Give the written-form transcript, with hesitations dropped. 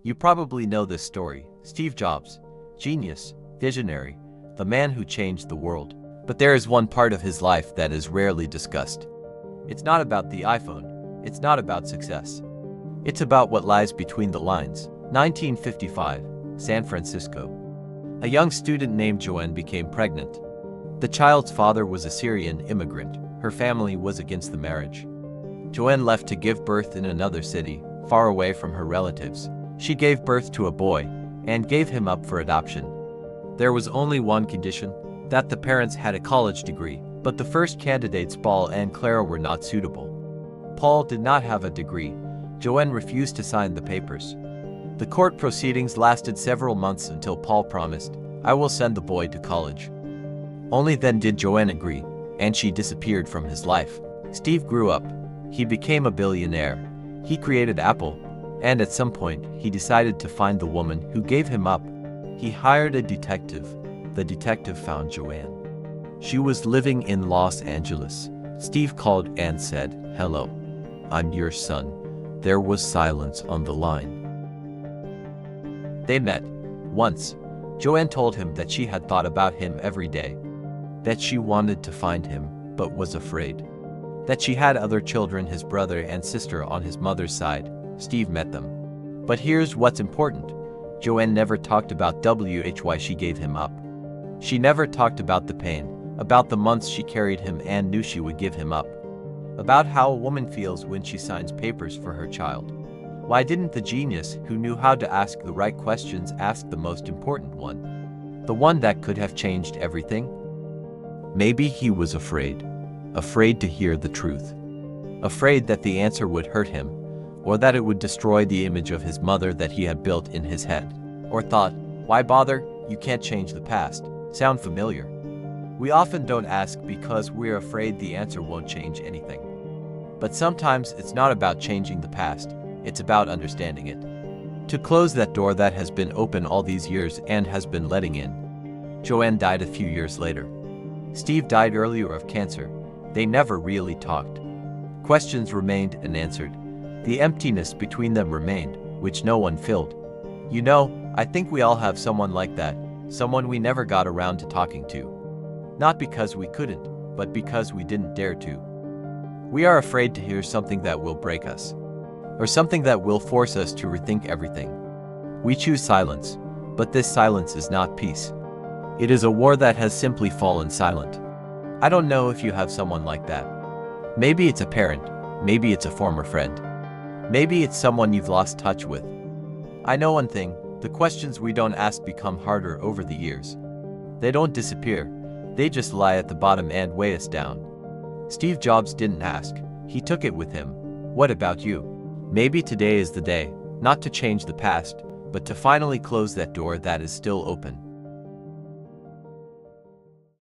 You probably know this story. Steve Jobs, genius, visionary, the man who changed the world. But there is one part of his life that is rarely discussed. It's not about the iPhone. It's not about success. It's about what lies between the lines. 1955, San Francisco. A young student named Joanne became pregnant. The child's father was a Syrian immigrant. Her family was against the marriage. Joanne left to give birth in another city, far away from her relatives. She gave birth to a boy and gave him up for adoption. There was only one condition, that the parents had a college degree, but the first candidates, Paul and Clara, were not suitable. Paul did not have a degree. Joanne refused to sign the papers. The court proceedings lasted several months until Paul promised, "I will send the boy to college." Only then did Joanne agree, and she disappeared from his life. Steve grew up. He became a billionaire. He created Apple, and at some point, he decided to find the woman who gave him up. He hired a detective. The detective found Joanne. She was living in Los Angeles. Steve called and said, "Hello, I'm your son." There was silence on the line. They met. Once, Joanne told him that she had thought about him every day, that she wanted to find him, but was afraid, that she had other children, his brother and sister on his mother's side. Steve met them. But here's what's important. Joanne never talked about why she gave him up. She never talked about the pain, about the months she carried him and knew she would give him up, about how a woman feels when she signs papers for her child. Why didn't the genius who knew how to ask the right questions ask the most important one? The one that could have changed everything? Maybe he was afraid. Afraid to hear the truth. Afraid that the answer would hurt him, or that it would destroy the image of his mother that he had built in his head. Or thought, why bother? You can't change the past. Sound familiar? We often don't ask because we're afraid the answer won't change anything. But sometimes it's not about changing the past, it's about understanding it. To close that door that has been open all these years and has been letting in. Joanne died a few years later. Steve died earlier of cancer. They never really talked. Questions remained unanswered. The emptiness between them remained, which no one filled. You know, I think we all have someone like that, someone we never got around to talking to. Not because we couldn't, but because we didn't dare to. We are afraid to hear something that will break us, or something that will force us to rethink everything. We choose silence, but this silence is not peace. It is a war that has simply fallen silent. I don't know if you have someone like that. Maybe it's a parent, maybe it's a former friend. Maybe it's someone you've lost touch with. I know one thing, the questions we don't ask become harder over the years. They don't disappear, they just lie at the bottom and weigh us down. Steve Jobs didn't ask, he took it with him. What about you? Maybe today is the day, not to change the past, but to finally close that door that is still open.